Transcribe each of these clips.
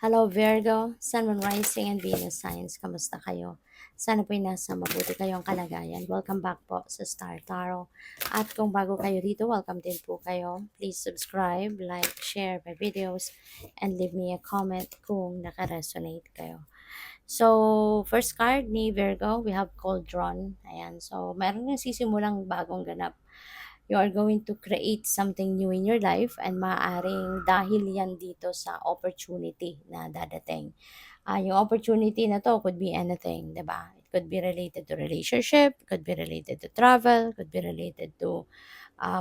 Hello Virgo, Sun, Moon, Rising, and Venus Signs. Kamusta kayo? Sana po'y nasa mabuti kayong kalagayan. Welcome back po sa Star Tarot. At kung bago kayo dito, welcome din po kayo. Please subscribe, like, share my videos, and leave me a comment kung naka-resonate kayo. So, first card ni Virgo, we have Cauldron. Ayan, so meron yung sisimulang bagong ganap. You are going to create something new in your life and maaaring dahil yan dito sa opportunity na dadating. Yung opportunity na to could be anything, 'di ba? It could be related to relationship, could be related to travel, could be related to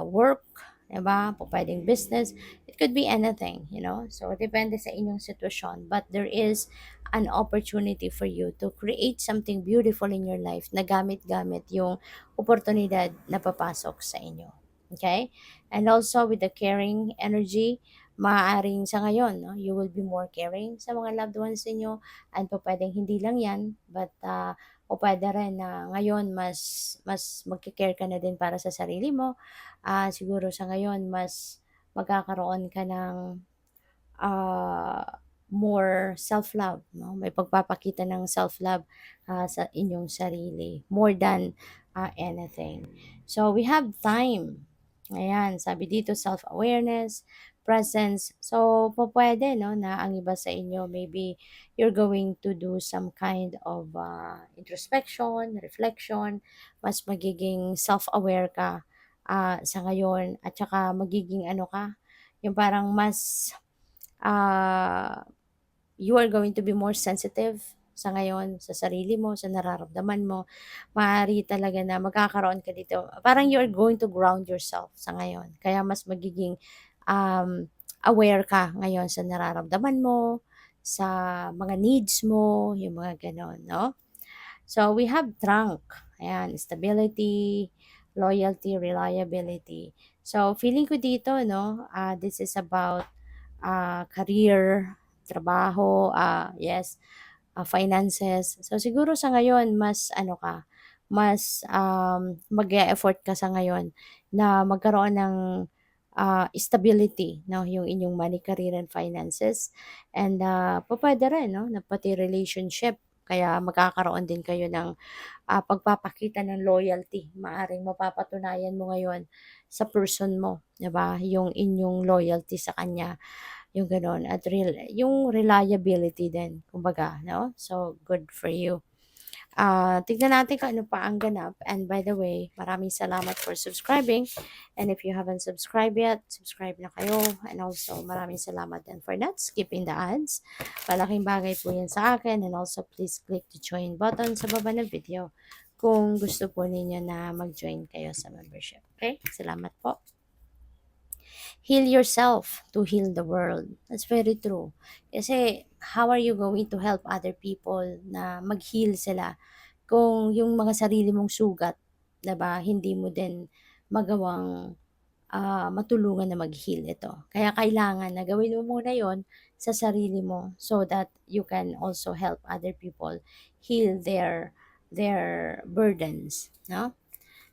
work, 'di ba? Pwedeng business. It could be anything, you know? So, depende sa inyong sitwasyon. But there is an opportunity for you to create something beautiful in your life na gamit-gamit yung oportunidad na papasok sa inyo. Okay? And also with the caring energy, maaaring sa ngayon, no, you will be more caring sa mga loved ones ninyo and po pwedeng hindi lang yan, but o pwede rin na ngayon mas magki-care ka na din para sa sarili mo. Siguro sa ngayon mas magkakaroon ka ng more self-love, no? May pagpapakita ng self-love sa inyong sarili more than anything. So we have time. Ayan, sabi dito self-awareness, presence. So pwede no na ang iba sa inyo maybe you're going to do some kind of introspection, reflection, mas magiging self-aware ka sa ngayon at saka magiging ano ka, yung parang mas ah, you are going to be more sensitive sa ngayon, sa sarili mo, sa nararamdaman mo. Maaari talaga na magkakaroon ka dito. Parang you're going to ground yourself sa ngayon. Kaya mas magiging aware ka ngayon sa nararamdaman mo, sa mga needs mo, yung mga ganon, no? So, we have trunk. Ayan, stability, loyalty, reliability. So, feeling ko dito, no, this is about career, trabaho, yes, finances. So siguro sa ngayon mas ano ka, mas mag-e-effort ka sa ngayon na magkaroon ng stability, no, yung inyong money, career, and finances. And pwede rin, no, na pati relationship. Kaya magkakaroon din kayo ng pagpapakita ng loyalty. Maaring mapapatunayan mo ngayon sa person mo, 'di ba? Yung inyong loyalty sa kanya, yung gano'n at yung reliability din kumbaga 'no. So, good for you. Tignan natin kung ano pa ang ganap, and by the way, maraming salamat for subscribing, and if you haven't subscribed yet, subscribe na kayo, and also maraming salamat din for not skipping the ads. Malaking bagay po yan sa akin, and also please click the join button sa baba ng video kung gusto po ninyo na mag-join kayo sa membership. Okay? Salamat po. Heal yourself to heal the world. That's very true. Kasi how are you going to help other people na mag-heal sila kung yung mga sarili mong sugat, 'di ba, hindi mo din magawang matulungan na mag-heal ito. Kaya kailangan na gawin mo muna 'yon sa sarili mo so that you can also help other people heal their burdens, no?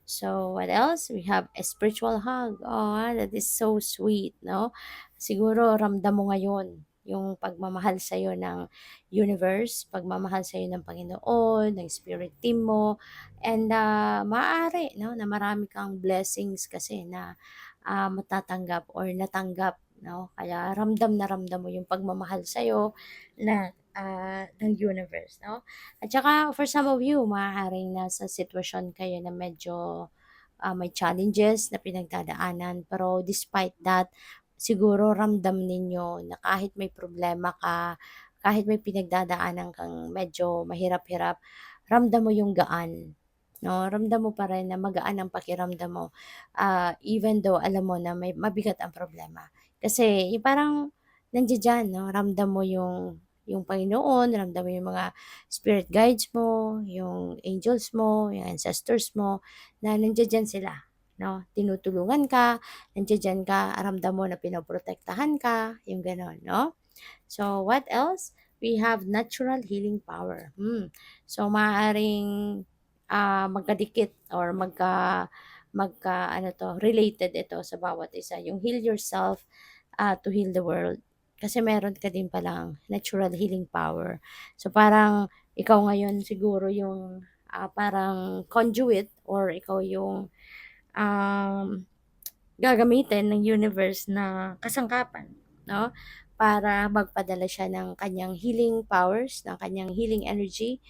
So, what else? We have a spiritual hug. Oh, that is so sweet, no? Siguro ramdam mo ngayon yung pagmamahal sa iyo ng universe, pagmamahal sa iyo ng Panginoon, ng spirit team mo, and maaari, no, na marami kang blessings kasi na matatanggap or natanggap, no? Kaya ramdam na ramdam mo yung pagmamahal sa iyo ng universe, no? At saka for some of you, maaaring nasa sitwasyon kayo na medyo may challenges na pinagdadaanan. Pero despite that, siguro ramdam ninyo na kahit may problema ka, kahit may pinagdadaanan kang medyo mahirap-hirap, ramdam mo yung gaan. No, ramdam mo pa rin na magaan ang pakiramdam mo, even though alam mo na may mabigat ang problema. Kasi yung parang nandiyan, no, ramdam mo yung Panginoon, ramdam mo yung mga spirit guides mo, yung angels mo, yung ancestors mo, na nandiyan sila, no? Tinutulungan ka, nandiyan ka, ramdam mo na pinoprotektahan ka, yung gano'n, no? So, what else? We have natural healing power. So, maaaring magkadikit or magka ano to, related ito sa bawat isa. Yung heal yourself to heal the world. kasi meron ka din palang natural healing power. So, parang ikaw ngayon siguro yung, parang conduit or ikaw yung, um gagamitin ng universe na kasangkapan, 'no, para magpadala siya ng kanyang healing powers, ng kanyang healing energy,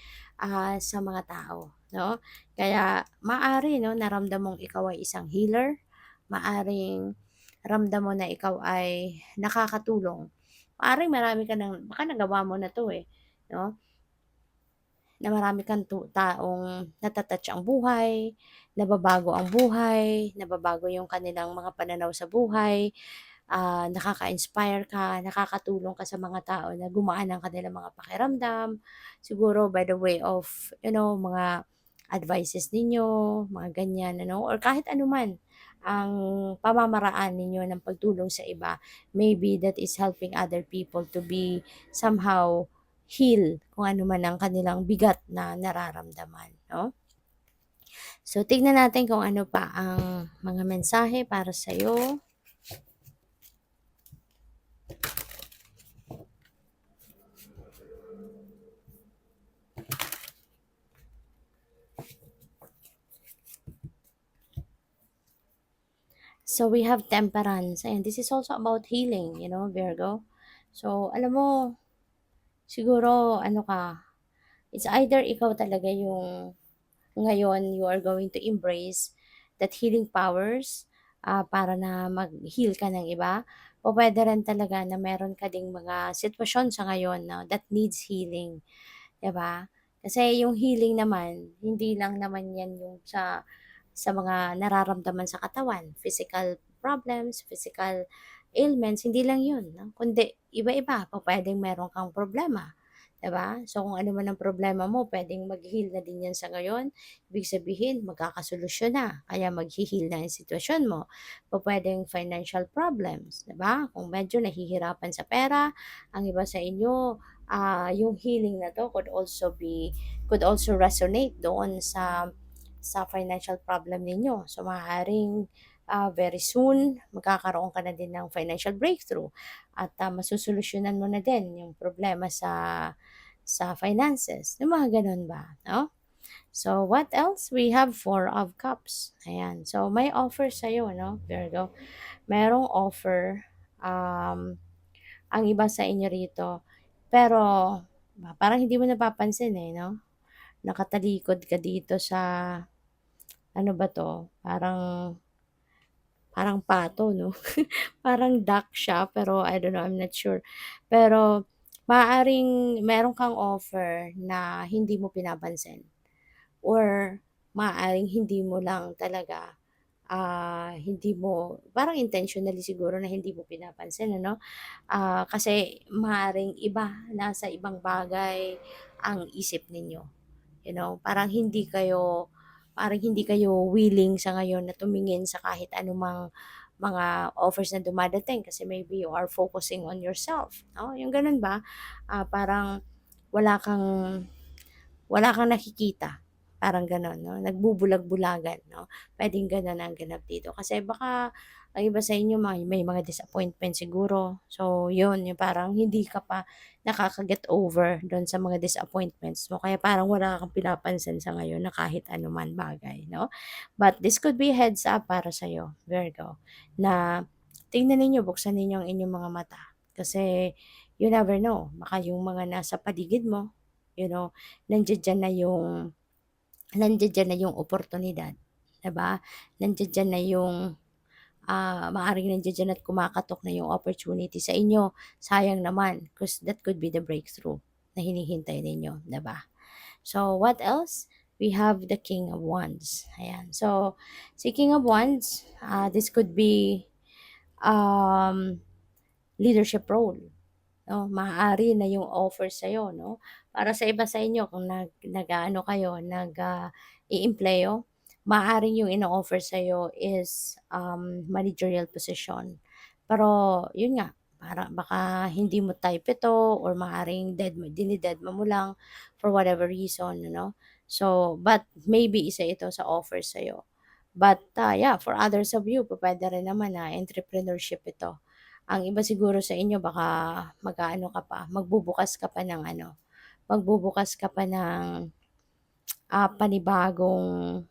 sa mga tao, 'no. Kaya maaari 'no, naramdam mong ikaw ay isang healer, maaring ramdam mo na ikaw ay nakakatulong. Maaaring marami ka ng baka nagawa mo na 'to, eh, 'no, na marami kang taong ang buhay, nababago ang buhay, nababago yung kanilang mga pananaw sa buhay, nakaka-inspire ka, nakakatulong ka sa mga tao na gumaan ang kanilang mga pakiramdam. Siguro by the way of, mga advices ninyo, mga ganyan, ano, or kahit anuman ang pamamaraan ninyo ng pagtulong sa iba. Maybe that is helping other people to be somehow heal kung ano man ang kanilang bigat na nararamdaman, no? So, tignan natin kung ano pa ang mga mensahe para sa'yo. So, we have temperance, and this is also about healing, Virgo. So, alam mo, siguro, ano ka, it's either ikaw talaga yung ngayon you are going to embrace that healing powers, para na mag-heal ka ng iba, o pwede rin talaga na meron ka ding mga sitwasyon sa ngayon na that needs healing, 'di ba? Kasi yung healing naman, hindi lang naman 'yan yung sa mga nararamdaman sa katawan, physical problems, physical ailments, hindi lang 'yun, 'no, kundi iba-iba, pupuwedeng meron kang problema, 'di ba? So, kung ano man ang problema mo puwedeng mag-heal na din 'yan sa ngayon, ibig sabihin magkakasolusyon na, kaya maghi-heal na 'yung sitwasyon mo. Pupuwedeng financial problems, 'di ba? Kung medyo nahihirapan sa pera ang iba sa inyo, yung healing na 'to could also resonate doon sa financial problem ninyo. So, maaaring, very soon magkakaroon ka na din ng financial breakthrough at, masosolusyunan mo na din yung problema sa finances, yung mga gano'n ba, 'no? So, what else? We have Four of Cups, ayan. So, may offer sa'yo 'no, Virgo. Merong offer, ang iba sa inyo rito, pero parang hindi mo napapansin, eh, 'no? Nakatalikod ka dito sa ano ba 'to, parang parang pato 'no, parang duck siya pero I don't know, I'm not sure. Pero maaaring meron kang offer na hindi mo pinapansin or maaaring hindi mo lang talaga, hindi mo parang intentionally siguro na hindi mo pinapansin ano, kasi maaaring nasa ibang bagay ang isip ninyo. Parang hindi kayo willing sa ngayon na tumingin sa kahit anumang mga offers na dumadating kasi maybe you are focusing on yourself, 'no, yung gano'n ba? Parang wala kang wala kang nakikita, parang gano'n 'no, nagbubulag-bulagan 'no, puwedeng gano'n ang ganap dito. Kasi baka ang iba sa inyo may mga disappointment siguro. So 'yun, yung parang hindi ka pa nakaka-get over do'n sa mga disappointments mo kaya parang wala kang pinapansin sa ngayon na kahit anuman bagay 'no. But this could be a heads up para sa'yo, Virgo, na tingnan ninyo, buksan ninyo ang inyong mga mata kasi you never know, baka yung mga nasa paligid mo, you know, nandiya diyan na yung oportunidad, 'di ba? Nandiya diyan na yung, maaaring nandiya diyan at kumakatok na yung opportunity sa inyo. Sayang naman, 'cause that could be the breakthrough na hinihintay ninyo, 'di ba? So, what else? We have the King of Wands, ayan. So, si King of Wands, this could be, um, leadership role. 'No, maaari na yung offer sa'yo 'no. Para sa iba sa inyo kung nag-aano kayo, iempleo, maaaring yung ino-offer sa'yo is, managerial position. Pero yun nga, baka hindi mo type ito or maaaring dinidedma mo lang for whatever reason ano. So, but maybe isa ito sa offer sa'yo. But, yeah, for others of you pupuwede rin naman na entrepreneurship ito. Ang iba siguro sa inyo baka mag-aano ka pa, magbubukas ka pa ng, panibagong,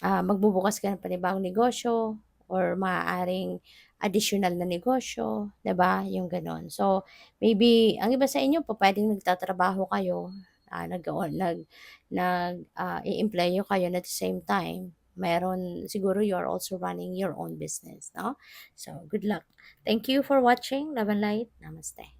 magbubukas ka ng panibagong negosyo or maaaring additional na negosyo, 'di ba, yung gano'n. So, maybe ang iba sa inyo pupuwedeng nagtatrabaho kayo, i-employ kayo and at the same time, meron siguro you're also running your own business, 'no? So, good luck. Thank you for watching. Love and light. Namaste.